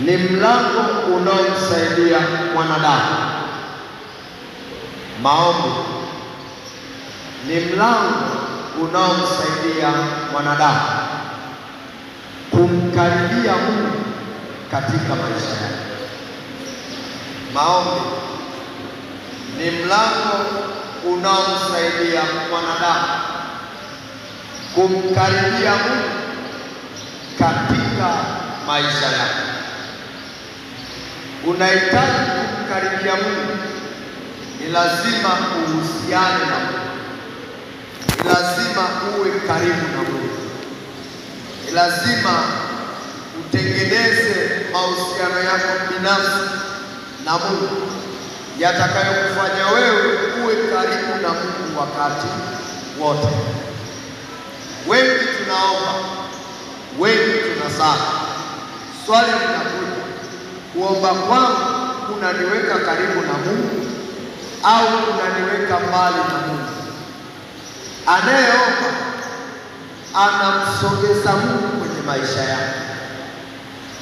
ni mlango unaomsaidia mwanadamu. Maombi ni mlango unaomsaidia mwanadamu kumkaribia Mungu katika maisha yake. Maombi ni mlango unaomsaidia mwanadamu kumkaribia Mungu katika maisha yake. Unahitaji kumkaribia Mungu, ni lazima uhusiane na Mungu, ni lazima uwe karibu na Mungu, ni lazima utengeneze mahusiano yako binafsi na Mungu yatakayokufanya wewe uwe karibu na Mungu wakati wote. Wengi tunaomba, wengi tunasali. Swali linakuja, kuomba kwangu kunaniweka karibu na Mungu au kunaniweka mbali na Mungu? Anayeomba anamsogeza Mungu kwenye maisha yake.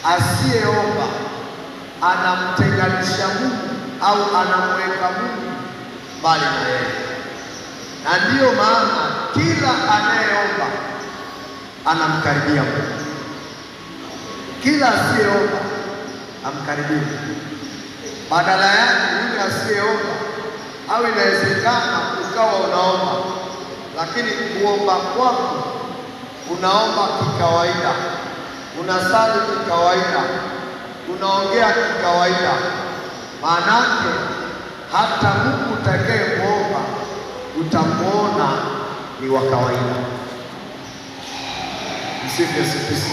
Asiyeomba anamtenganisha Mungu au anamweka Mungu mbali na yeye. Na ndiyo maana kila anayeomba anamkaribia Mungu, kila asiyeomba amkaribia Mungu. Badala yake yule asiyeomba, au inawezekana ukawa unaomba lakini kuomba kwako unaomba kikawaida, unasali kikawaida, unaongea kikawaida. Maanake hata Mungu utakayemwomba utamwona ni wa kawaida. Msifu Yesu Kristo.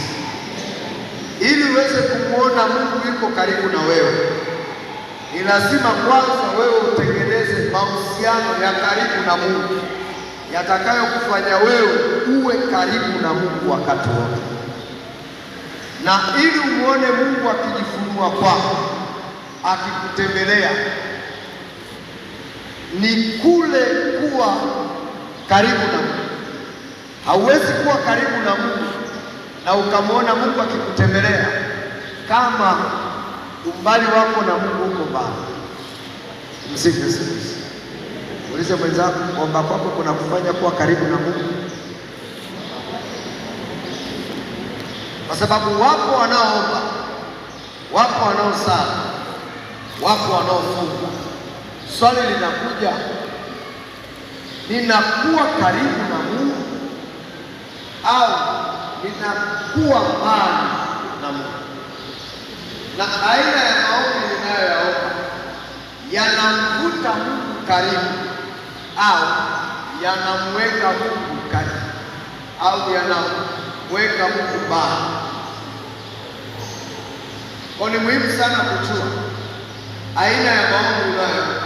Ili uweze kumwona Mungu yuko karibu na wewe, ni lazima kwanza wewe utengeneze mahusiano ya karibu na Mungu yatakayokufanya wewe uwe karibu na Mungu wakati wote. Na ili umuone Mungu akijifunua kwako, akikutembelea, ni kule kuwa karibu na Mungu. Hauwezi kuwa karibu na Mungu na ukamwona Mungu akikutembelea kama umbali wako na Mungu uko mbali. Msifu Yesu Kristo. Ulize mwenzako, kuomba kwako kuna kufanya kuwa karibu na Mungu? Kwa sababu wapo wanaoomba, wapo wanaosali, wapo wanaofunga. Swali linakuja, ninakuwa karibu na Mungu au ninakuwa mbali na Mungu? Na aina ya maombi ninayoyaomba yanamvuta Mungu karibu au yanamweka Mungu karibu au yanamweka Mungu mbali? Kwa ni muhimu sana kujua aina ya maombi unayoomba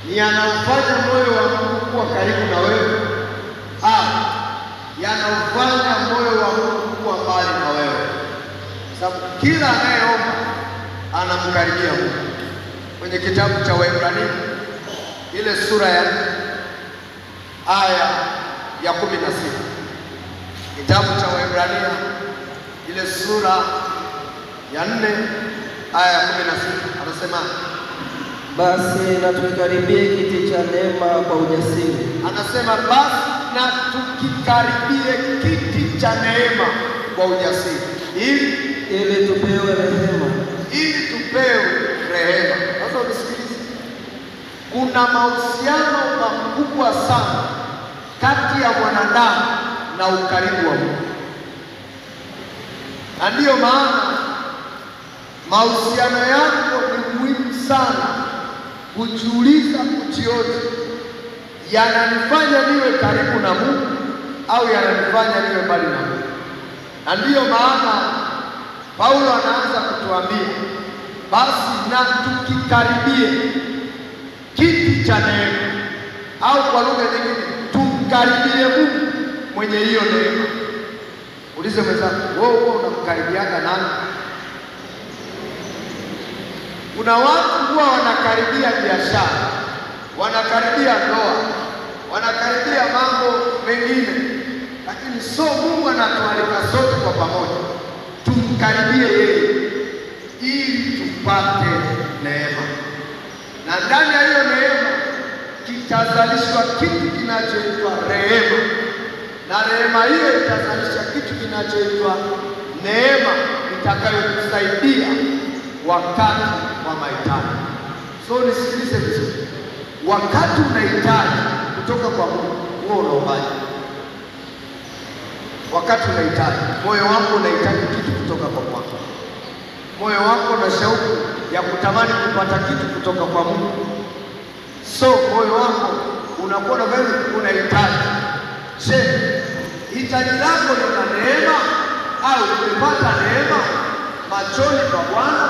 ni yanaufanya moyo wa Mungu kuwa karibu na wewe au yanaufanya moyo wa Mungu kuwa mbali na wewe. Sababu kila anayeomba anamkaribia Mungu. Kwenye kitabu cha Waebrania ile sura ya 4 aya ya 16, kitabu cha Waebrania ile sura ya 4 aya ya 16 anasema, basi na tukikaribie kiti cha neema kwa ujasiri. Anasema basi na tukikaribie kiti cha neema kwa ujasiri, ili tupewe rehema, ili tupewe rehema. Sasa unisikilize, kuna mahusiano makubwa sana kati ya mwanadamu na ukaribu wa Mungu, na ndiyo maana mahusiano yako ni muhimu sana kujiuliza kujihoji, yananifanya niwe karibu na Mungu au yananifanya niwe mbali na Mungu? Na ndiyo maana Paulo anaanza kutuambia basi na tukikaribie kiti cha neema, au kwa lugha nyingine tumkaribie Mungu mwenye hiyo neema. Ulize mwenzako, wewe unamkaribiaga nani? Kuna watu huwa wanakaribia biashara, wanakaribia ndoa, wanakaribia mambo mengine, lakini so Mungu anatualika sote kwa pamoja tumkaribie yeye. ili tupate neema, na ndani ya hiyo neema kitazalishwa kitu kinachoitwa rehema, na rehema hiyo itazalisha kitu kinachoitwa neema itakayokusaidia wakati wa mahitaji. So nisikilize vizuri, wakati unahitaji kutoka kwa Mungu, huo unaombaje? Wakati unahitaji, moyo wako unahitaji kitu kutoka kwa Mungu, moyo wako na shauku ya kutamani kupata kitu kutoka kwa Mungu. So moyo wako unakuwa na wewe unahitaji. Je, hitaji lako ni la neema au umepata neema machoni pa Bwana?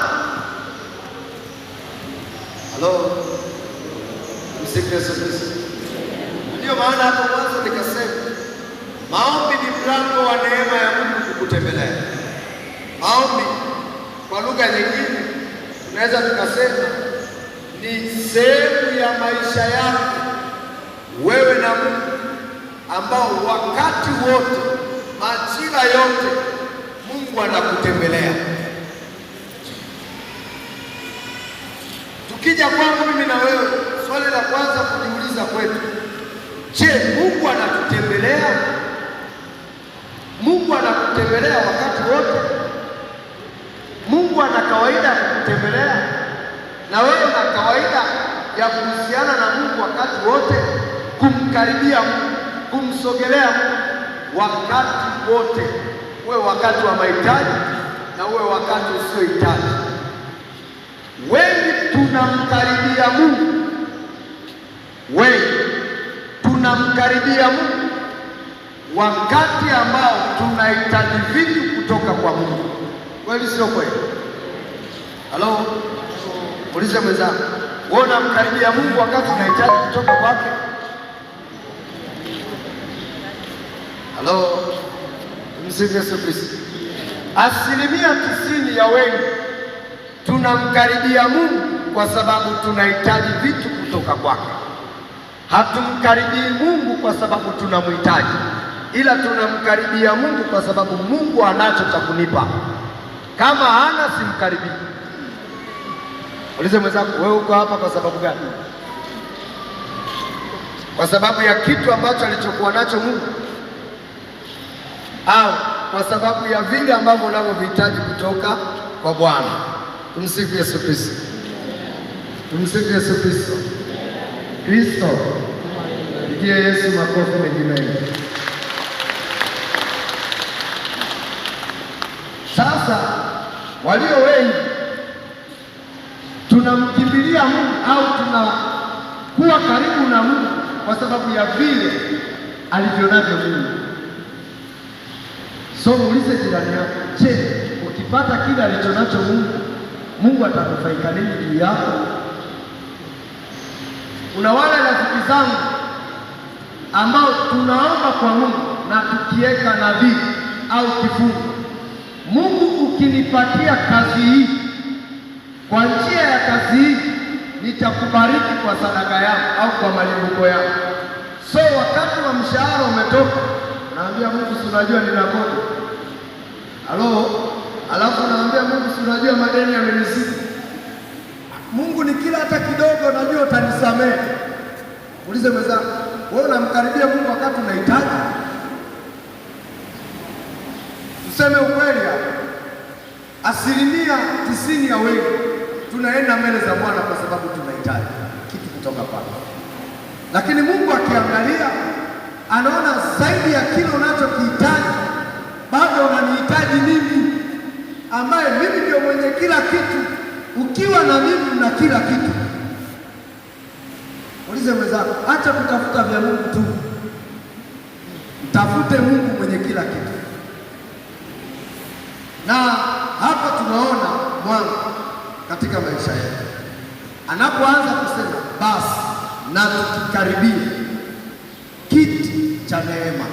Halo, msikie Yesu Kristo. Ndio maana hapo mwanzo nikasema maombi ni mlango wa neema ya Mungu kukutembelea. Maombi kwa lugha nyingine tunaweza tukasema ni sehemu ya maisha yako wewe na Mungu, ambao wakati wote, majira yote, Mungu anakutembelea. Tukija kwangu mimi na wewe, swali la kwanza kujiuliza kwetu, je, Mungu anatutembelea? Mungu anakutembelea wakati wote? Mungu ana kawaida ya kukutembelea? Na wewe una kawaida ya kuhusiana na Mungu wakati wote, kumkaribia Mungu, kumsogelea Mungu wakati wote, uwe wakati wa mahitaji na uwe wakati usiohitaji? Wengi tunamkaribia Mungu, wengi tunamkaribia Mungu wakati ambao tunahitaji vitu kutoka kwa Mungu. Kweli sio kweli? Halo, uliza mwenzako, wewe unamkaribia Mungu wakati unahitaji kutoka kwake? Halo, tumsifu Yesu Kristo. 90% ya wengi tunamkaribia Mungu kwa sababu tunahitaji vitu kutoka kwake. Hatumkaribii Mungu kwa sababu tunamhitaji, ila tunamkaribia Mungu kwa sababu Mungu anacho cha kunipa. Kama hana, simkaribii. Ulize mwenzako, wewe uko hapa kwa sababu gani? Kwa sababu ya kitu ambacho alichokuwa nacho Mungu, au kwa sababu ya vile ambavyo unavyohitaji kutoka kwa Bwana? Tumsifu Yesu Kristo. Tumsifu Yesu Kristo. Kristo, pigie Yesu makofi mengi mengi. Sasa walio wengi tunamkimbilia Mungu au tunakuwa karibu na Mungu kwa sababu ya vile alivyonavyo Mungu. So muulize jirani yako, je, ukipata kile alichonacho Mungu, Mungu atakufaika nini juu yako? Kuna wale rafiki zangu ambao tunaomba kwa Mungu na tukiweka nadhiri au kifungo, Mungu ukinipatia kazi hii, kwa njia ya kazi hii nitakubariki kwa sadaka yangu au kwa malimbuko yangu. So wakati wa mshahara umetoka, naambia Mungu, si unajua nina kodi. Halo, alafu naambia Mungu, si unajua madeni yamenizidi. Mungu ni kila hata kidogo, najua utanisamehe. Ulize mwenzako, wewe unamkaribia Mungu wakati unahitaji? Tuseme ukweli hapa, 90% ya wengi tunaenda mbele za Bwana kwa sababu tunahitaji kitu kutoka kwake, lakini Mungu akiangalia anaona zaidi ya kile unachokihitaji, bado unanihitaji mimi, ambaye mimi ndio mwenye kila kitu. Ukiwa na mimi una kila kitu. Ulize mwenzako, acha kutafuta vya Mungu tu, mtafute Mungu mwenye kila kitu. Na hapa tunaona mwanga katika maisha yetu, anapoanza kusema basi na tukikaribia kiti cha neema,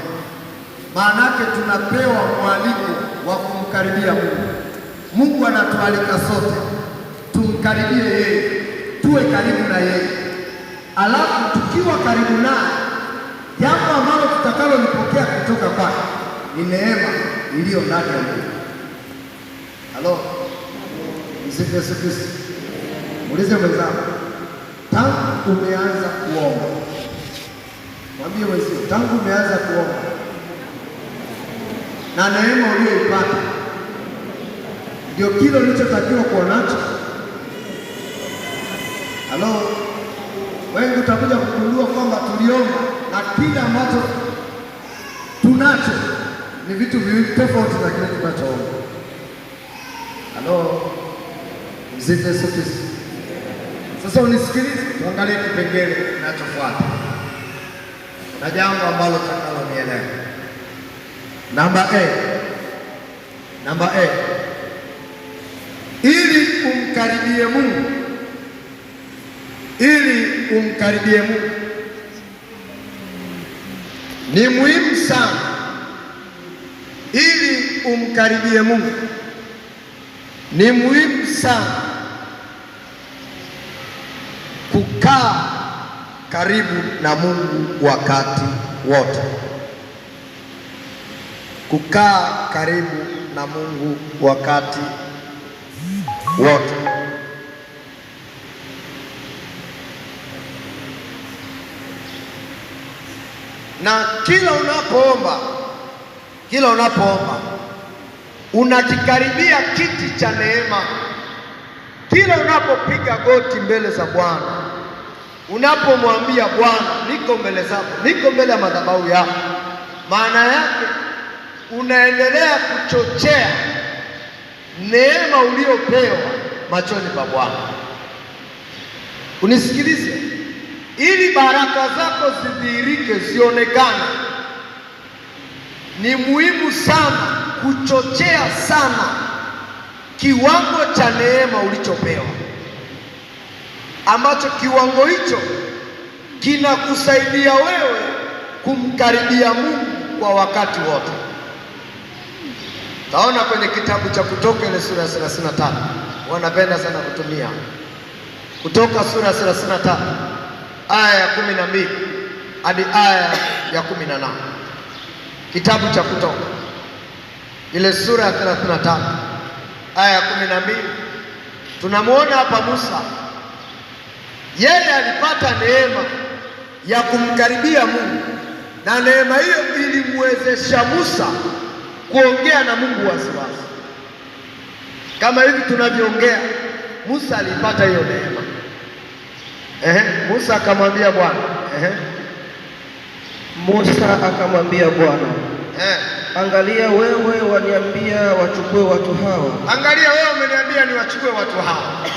maana yake tunapewa mwaliko wa kumkaribia Mungu. Mungu anatualika sote tumkaribie yeye, tuwe karibu na yeye. Alafu tukiwa karibu naye, jambo ambalo tutakalolipokea kutoka kwake ni neema iliyo ndani ya Mungu. Halo, Msifu Yesu Kristo. Muulize mwenzako, tangu umeanza kuomba, mwambie mwenzio, tangu umeanza kuomba na neema uliyoipata ndio kile ulichotakiwa kuwa nacho. Halo, wengi utakuja kugundua kwamba tuliomba na kile ambacho tunacho ni vitu viwili tofauti na kile tunachoomba. Halo, msifu Yesu Kristo. Sasa unisikilize, tuangalie kipengele kinachofuata na jambo ambalo tutakalo nielewa. Namba A, ili umkaribie Mungu, ni muhimu sana. Ili umkaribie Mungu ni muhimu sana kukaa karibu na Mungu wakati wote. Kukaa karibu na Mungu wakati wote. Na kila unapoomba unakikaribia kiti cha neema. Kila unapopiga goti mbele za Bwana, unapomwambia Bwana, niko mbele zako, niko mbele ya madhabahu yako, maana yake unaendelea kuchochea neema uliyopewa machoni pa Bwana. Unisikilize, ili baraka zako zidhihirike, zionekane, ni muhimu sana kuchochea sana kiwango cha neema ulichopewa, ambacho kiwango hicho kinakusaidia wewe kumkaribia Mungu kwa wakati wote. Taona kwenye kitabu cha Kutoka ile sura ya 33, wanapenda sana kutumia Kutoka sura ya 33 aya ya 12 hadi aya ya 18. Kitabu cha Kutoka ile sura ya 33 aya ya 12, tunamwona hapa Musa. Yeye alipata neema ya kumkaribia Mungu, na neema hiyo ilimwezesha Musa kuongea na Mungu waziwazi. Kama hivi tunavyoongea, Musa alipata hiyo neema. Musa akamwambia Bwana. Musa akamwambia Bwana, angalia, wewe waniambia wachukue watu hawa. Angalia, wewe umeniambia niwachukue watu hawa,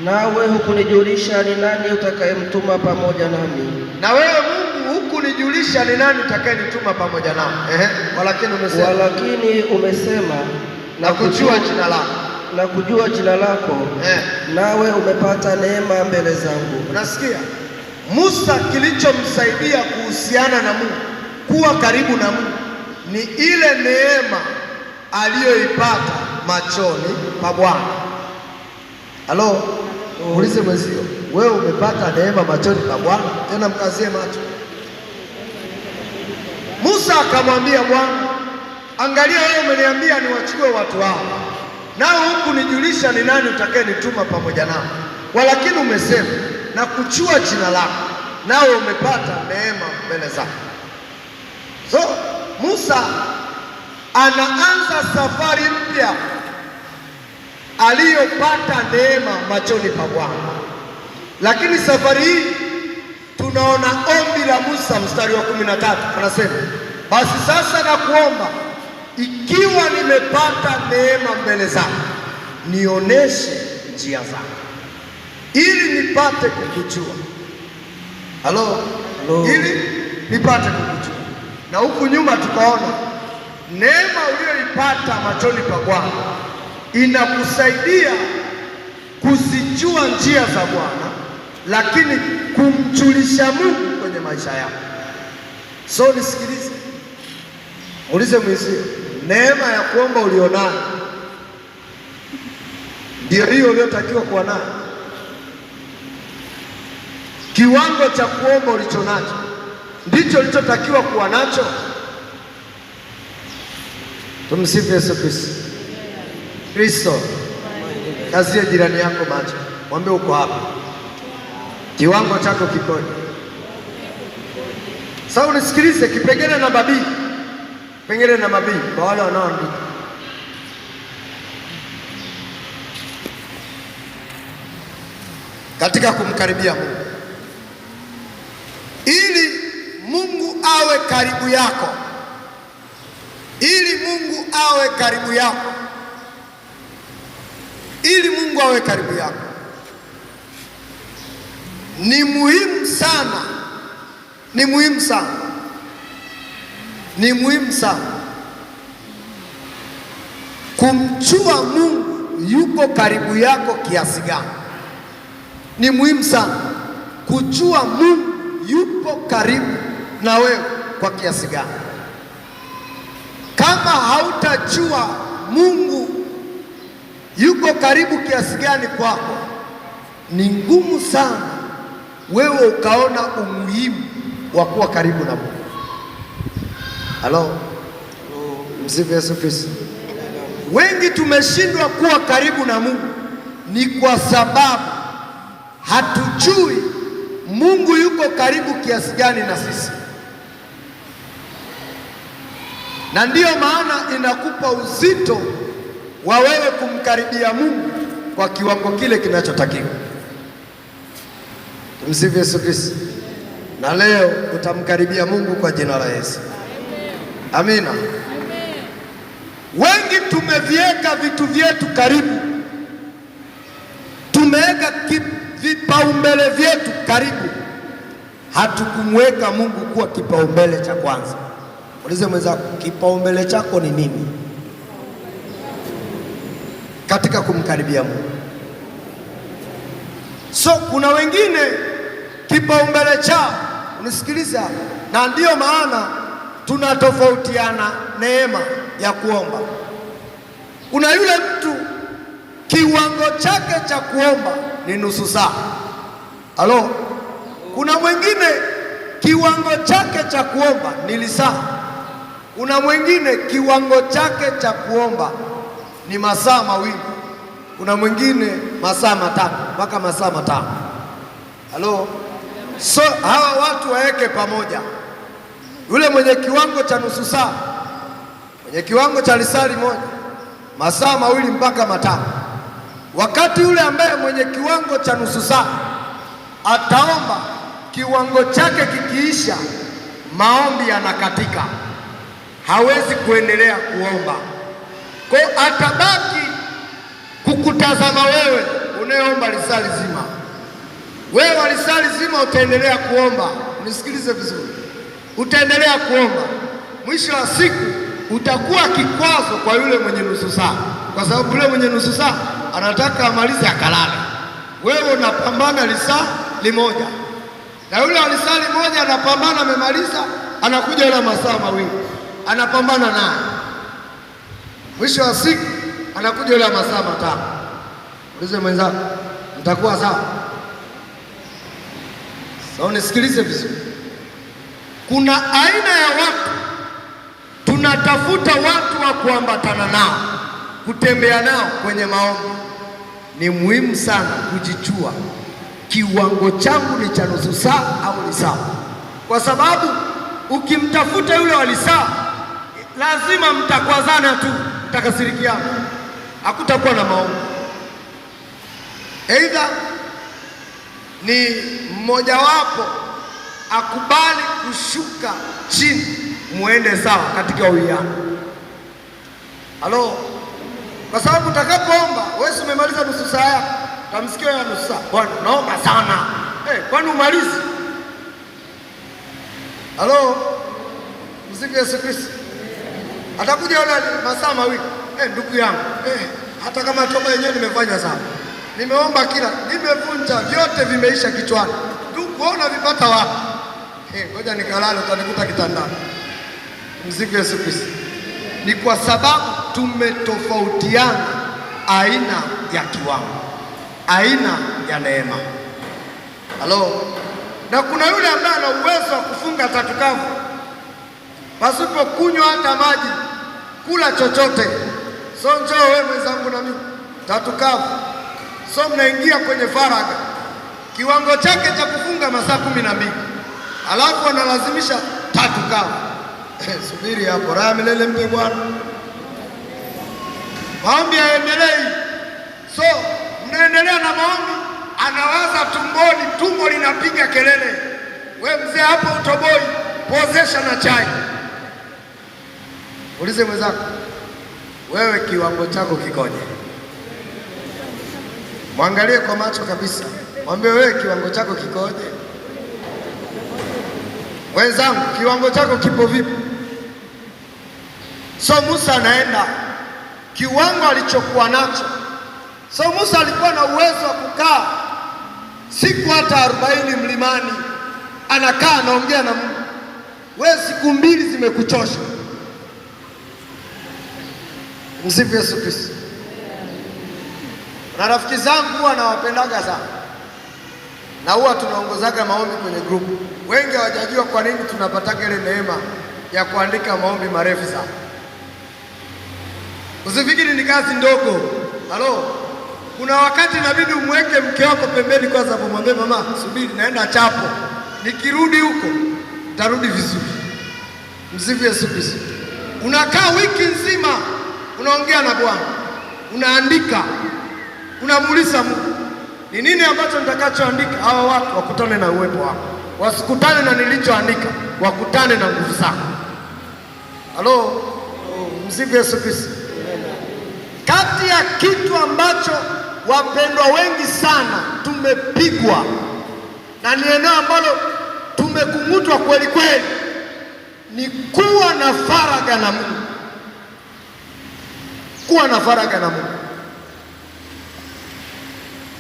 nawe hukunijulisha ni nani utakayemtuma pamoja nami. Na wewe Mungu hukunijulisha ni nani utakayenituma pamoja nami. Walakini umesema na kujua jina lako, nawe umepata neema mbele zangu. Unasikia? Musa kilichomsaidia kuhusiana na Mungu, kuwa karibu na Mungu, ni ile neema aliyoipata machoni pa Bwana. Halo, ulize mwenzio, wewe umepata neema machoni pa Bwana? Tena mkazie macho. Musa akamwambia Bwana, angalia, wewe umeniambia niwachukue watu hao, nao hukunijulisha ni nani utakayenituma pamoja nao. Walakini umesema na kujua jina lako, nawe umepata neema mbele zako. So Musa anaanza safari mpya aliyopata neema machoni pa Bwana. Lakini safari hii tunaona ombi la Musa, mstari wa 13 anasema, basi sasa nakuomba, ikiwa nimepata neema mbele zako, nioneshe njia zako, ili nipate kukujua. Halo. Ili nipate kukujua. Na huku nyuma tukaona neema uliyoipata machoni pa Bwana inakusaidia kuzijua njia za Bwana, lakini kumjulisha Mungu kwenye maisha yako. So nisikilize, ulize mwenzio, neema ya kuomba ulionayo ndio hiyo uliotakiwa kuwa nayo? Kiwango cha kuomba ulichonacho ndicho ulichotakiwa kuwa nacho? Tumsifu Yesu Kristo. kazie jirani yako macho, mwambie uko hapa, kiwango chako kikoje? Sasa unisikilize, kipengele namba B, kipengele namba B kwa wale wanaoandika. Katika kumkaribia Mungu, ili Mungu awe karibu yako, ili Mungu awe karibu yako, ili Mungu awe karibu yako, ni muhimu sana, ni muhimu sana, ni muhimu sana kumjua Mungu yuko karibu yako kiasi gani. Ni muhimu sana kujua Mungu yupo karibu na wewe kwa kiasi gani. Kama hautajua Mungu yuko karibu kiasi gani kwako, ni ngumu sana wewe ukaona umuhimu wa kuwa karibu na Mungu. Halo, msifu Yesu Kristo. Wengi tumeshindwa kuwa karibu na Mungu ni kwa sababu hatujui Mungu yuko karibu kiasi gani na sisi, na ndiyo maana inakupa uzito wa wewe kumkaribia Mungu kwa kiwango kile kinachotakiwa. Tumsifu Yesu Kristo. Na leo utamkaribia Mungu kwa jina la Yesu. Amina. Wengi tumeviweka vitu vyetu karibu, tumeweka vipaumbele vyetu karibu, hatukumweka Mungu kuwa kipaumbele cha kwanza. Ulize mwenzako, kipaumbele chako ni nini katika kumkaribia Mungu? So kuna wengine kipaumbele chao, unisikiliza, na ndiyo maana tunatofautiana neema ya kuomba. Kuna yule mtu kiwango chake cha kuomba ni nusu saa. Halo, kuna mwingine kiwango chake cha kuomba ni lisaa. Kuna mwingine kiwango chake cha kuomba ni masaa mawili. Kuna mwingine masaa matatu mpaka masaa matano. Halo, so hawa watu waweke pamoja. Yule mwenye kiwango cha nusu saa, mwenye kiwango cha lisali moja, masaa mawili mpaka matano. Wakati yule ambaye mwenye kiwango cha nusu saa ataomba, kiwango chake kikiisha, maombi yanakatika, hawezi kuendelea kuomba. Kwa atabaki kukutazama wewe unayeomba lisali zima. Wewe lisali zima utaendelea kuomba, unisikilize vizuri, utaendelea kuomba. Mwisho wa siku utakuwa kikwazo kwa yule mwenye nusu saa, kwa sababu yule mwenye nusu saa anataka amalize akalale. Wewe unapambana lisaa limoja, na yule wa lisaa limoja anapambana, amemaliza, anakuja yule masaa mawili anapambana naye. Mwisho wa siku anakuja yule masaa matano. Ulize mwenzako, mtakuwa sawa? Sasa unisikilize vizuri. Kuna aina ya watu tunatafuta watu wa kuambatana nao, kutembea nao kwenye maombi. Ni muhimu sana kujijua kiwango changu ni cha nusu saa au ni saa, kwa sababu ukimtafuta yule wa lisaa lazima mtakwazana tu, mtakasirikiana, hakutakuwa na maombi. Aidha ni mmojawapo akubali kushuka chini, muende sawa katika uwiano. Halo, kwa sababu utakapoomba wewe umemaliza nusu saa yako, utamsikia ya nusu saa, bwana naomba sana. Kwani umalizi? Halo, msifu Yesu Kristo. Atakuja yule masaa mawili, ndugu yangu, hata kama toba yenyewe nimefanya sana, nimeomba kila, nimevunja vyote, vimeisha kichwani, ndugu ona vipata wapi? Ngoja nikalale, utanikuta kitandani. Msifu Yesu Kristo. Ni kwa sababu tumetofautiana aina ya kiwango, aina ya neema. Halo, na kuna yule ambaye ana uwezo wa kufunga tatu kavu pasipo kunywa hata maji, kula chochote. So njoo wewe mwenzangu na mimi, tatu kavu So mnaingia kwenye faragha, kiwango chake cha kufunga masaa 12, alafu analazimisha 3 kavu. Subiri hapo, raha milele mpe Bwana. Maombi yaendelei. So mnaendelea na maombi, anawaza tumboni, tumbo linapiga kelele. We mzee hapo utoboi, pozesha na chai. Ulize mwenzako, wewe kiwango chako kikoje? Mwangalie kwa macho kabisa, mwambie wewe kiwango chako kikoje? Wenzangu, kiwango chako kipo vipi? So Musa anaenda kiwango alichokuwa nacho. So Musa alikuwa na uwezo wa kukaa siku hata 40 mlimani, anakaa anaongea na Mungu. Wewe siku 2 zimekuchosha. Msifu Yesu Kristo. Na rafiki zangu huwa nawapendaga sana, na huwa tunaongozaga maombi kwenye grupu. Wengi hawajajua kwa nini tunapataka ile neema ya kuandika maombi marefu sana. Usifikiri ni kazi ndogo. Halo, kuna wakati inabidi umweke mke wako pembeni kwa sababu mwambie mama, subiri naenda chapo, nikirudi huko tarudi vizuri. Msifu Yesu Kristo. Unakaa wiki nzima unaongea na Bwana, unaandika, unamuuliza Mungu, ni nini ambacho nitakachoandika? Hawa watu wakutane na uwepo wako, wasikutane na nilichoandika, wakutane na nguvu zako. Halo, msifu Yesu Kristo. Kati ya kitu ambacho wapendwa wengi sana tumepigwa na ni eneo ambalo tumekung'utwa kweli kweli, ni kuwa na faragha na Mungu. Kuwa na faragha na Mungu.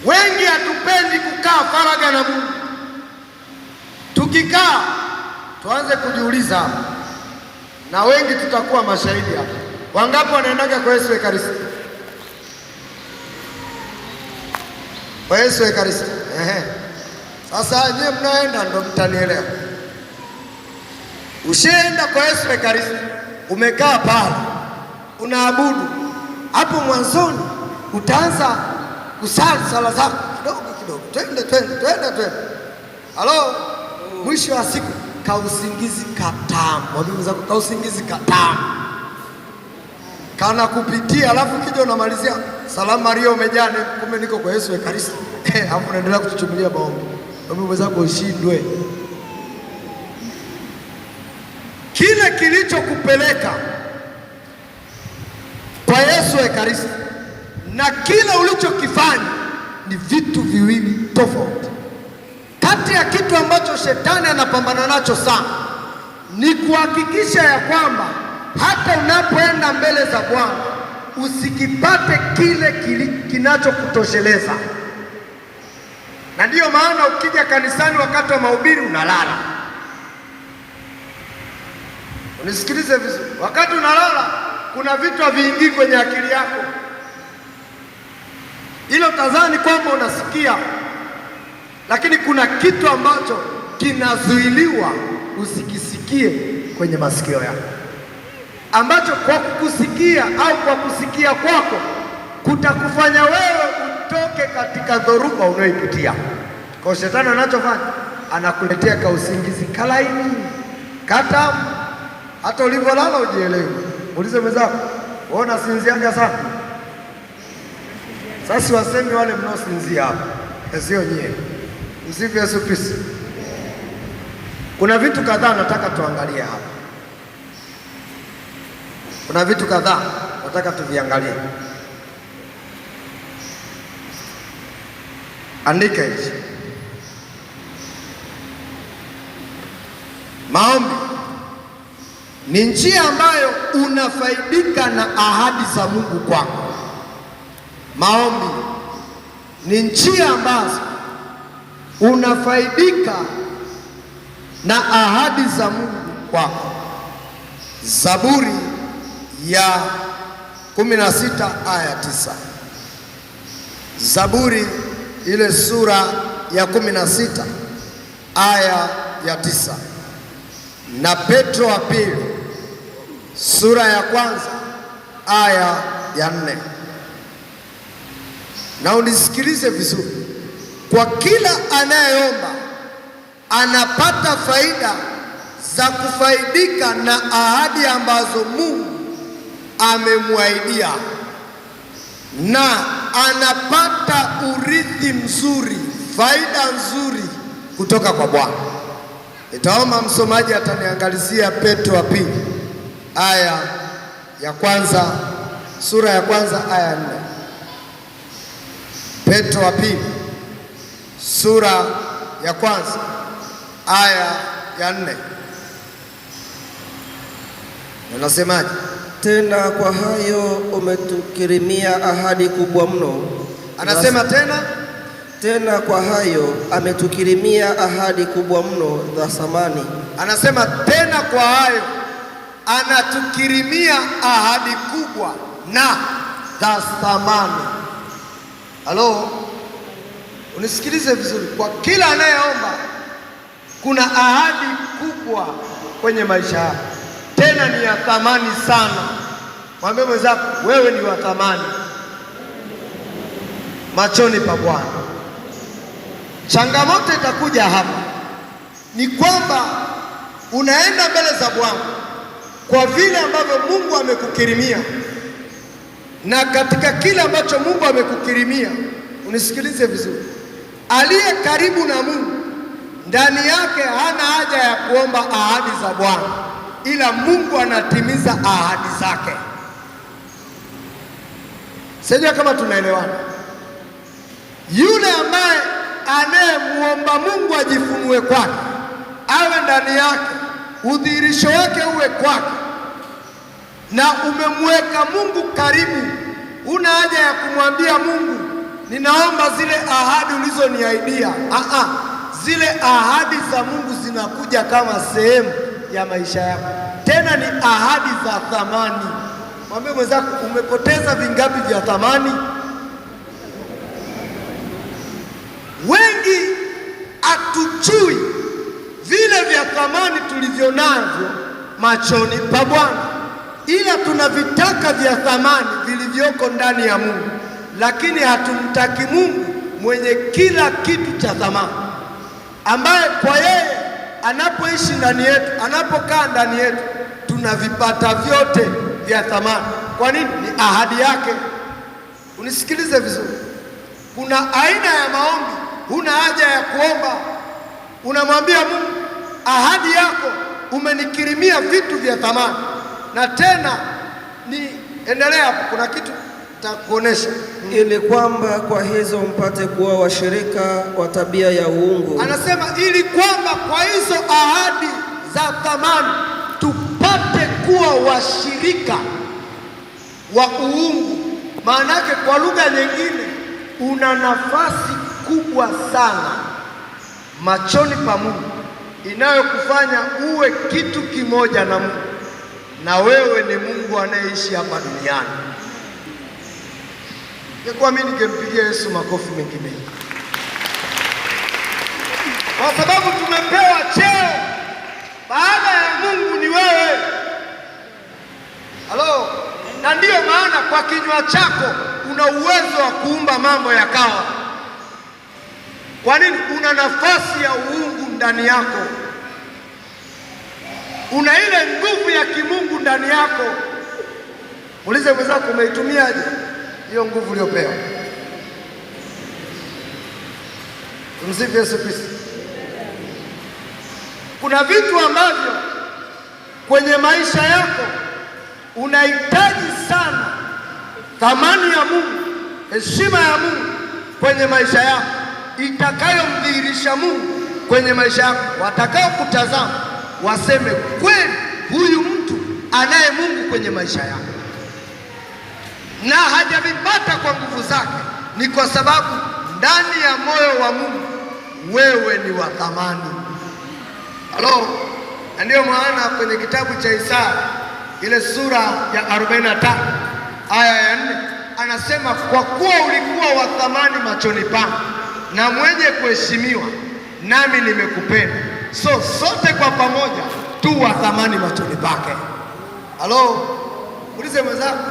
Wengi hatupendi kukaa faragha na Mungu. Tukikaa tuanze kujiuliza hapa, na wengi tutakuwa mashahidi hapa. Wangapi wanaendaga kwa Yesu Ekaristi? Kwa Yesu Ekaristi. Sasa nyie mnaenda ndo mtanielewa. Ushaenda kwa Yesu Ekaristi, umekaa pale, unaabudu. Hapo mwanzoni utaanza kusali sala zako kidogo kidogo, twende. Halo, mwisho wa siku kausingizi katamu. Mwambie zako kausingizi katamu kana kupitia, alafu kija unamalizia salamu Maria umejane, kumbe niko kwa Yesu Ekaristi. Hapo unaendelea kutuchukulia maombi. Mwambie zako ushindwe. Kile kilichokupeleka kwa Yesu Ekaristi na kile ulichokifanya ni vitu viwili tofauti. Kati ya kitu ambacho shetani anapambana nacho sana ni kuhakikisha ya kwamba hata unapoenda mbele za Bwana usikipate kile kinachokutosheleza. Na ndiyo maana ukija kanisani wakati wa mahubiri unalala. Unisikilize vizuri, wakati unalala kuna vitu haviingii kwenye akili yako. Ile utadhani kwamba unasikia, lakini kuna kitu ambacho kinazuiliwa usikisikie kwenye masikio yako, ambacho kwa kukusikia au kwa kusikia kwako kutakufanya wewe utoke katika dhoruba unayoipitia. Kwa shetani anachofanya, anakuletea kausingizi kalaini katamu, hata ulivyolala ujielewe. Muulize mwenzako, wewe unasinziaga sana? Sasa wasemi wale mnaosinzia hapa, sio nyie. Msifu Yesu Kristo. Kuna vitu kadhaa nataka tuangalie hapa. Kuna vitu kadhaa nataka tuviangalie. Andika hichi. Maombi ni njia ambayo unafaidika na ahadi za Mungu kwako. Maombi ni njia ambazo unafaidika na ahadi za Mungu kwako. Zaburi ya 16 aya 9. Zaburi ile sura ya 16 aya ya 9. Na Petro wa pili sura ya 1 aya ya 4. na unisikilize vizuri, kwa kila anayeomba anapata faida za kufaidika na ahadi ambazo Mungu amemwahidia, na anapata urithi mzuri, faida nzuri kutoka kwa Bwana. Nitaomba msomaji ataniangalizia Petro wa pili aya ya kwanza, sura ya kwanza aya ya 4. Petro wa pili sura ya kwanza aya ya 4. Anasemaje? Tena kwa hayo umetukirimia ahadi kubwa mno. Anasema tena kwa hayo ametukirimia ahadi kubwa mno za thamani. Anasema tena kwa hayo anatukirimia ahadi kubwa na za thamani. Halo, unisikilize vizuri, kwa kila anayeomba kuna ahadi kubwa kwenye maisha yako, tena ni ya thamani sana. Mwambie mwenzako, wewe ni wa thamani machoni pa Bwana. Changamoto itakuja hapa ni kwamba unaenda mbele za Bwana kwa vile ambavyo Mungu amekukirimia, na katika kile ambacho Mungu amekukirimia, unisikilize vizuri, aliye karibu na Mungu ndani yake hana haja ya kuomba ahadi za Bwana, ila Mungu anatimiza ahadi zake. Sijui kama tunaelewana. Yule ambaye anayemuomba Mungu ajifunue kwake, awe ndani yake, udhihirisho wake uwe kwake, na umemweka Mungu karibu, una haja ya kumwambia Mungu, ninaomba zile ahadi ulizoniahidia. Zile ahadi za Mungu zinakuja kama sehemu ya maisha yako, tena ni ahadi za thamani. Mwambie mwenzako, umepoteza vingapi vya thamani? Wengi hatujui vile vya thamani tulivyo navyo machoni pa Bwana, ila tunavitaka vya thamani vilivyoko ndani ya Mungu, lakini hatumtaki Mungu mwenye kila kitu cha thamani, ambaye kwa yeye anapoishi ndani yetu, anapokaa ndani yetu, tunavipata vyote vya thamani. Kwa nini? Ni ahadi yake. Unisikilize vizuri, kuna aina ya maombi huna haja ya kuomba, unamwambia Mungu, ahadi yako umenikirimia vitu vya thamani. Na tena ni endelea hapo, kuna kitu takuonesha, ili kwamba kwa hizo mpate kuwa washirika wa tabia ya uungu. Anasema ili kwamba kwa hizo ahadi za thamani tupate kuwa washirika wa uungu. Maana yake kwa lugha nyingine, una nafasi kubwa sana machoni pa Mungu inayokufanya uwe kitu kimoja na Mungu, na wewe ni Mungu anayeishi hapa duniani. Kwa mimi ningempigia Yesu makofi mengi mengi, kwa sababu tumepewa cheo. Baada ya Mungu ni wewe. Halo, na ndiyo maana kwa kinywa chako una uwezo wa kuumba mambo yakawa. Kwa nini? Una nafasi ya uungu ndani yako, una ile nguvu ya kimungu ndani yako. Muulize mwenzako, umeitumiaje hiyo nguvu uliyopewa? Tumsifu Yesu Kristo. Kuna vitu ambavyo kwenye maisha yako unahitaji sana thamani ya Mungu, heshima ya Mungu kwenye maisha yako, itakayomdhihirisha Mungu kwenye maisha yako. Watakao kutazama waseme, kweli huyu mtu anaye Mungu kwenye maisha yako, na hajavipata kwa nguvu zake, ni kwa sababu ndani ya moyo wa Mungu wewe ni wa thamani. Halo, na ndiyo maana kwenye kitabu cha Isaya ile sura ya 45 aya ya 4 anasema, kwa kuwa ulikuwa wa thamani machoni pangu na mwenye kuheshimiwa, nami nimekupenda. So sote kwa pamoja tu wa thamani machoni pake. Halo, ulize mwenzako.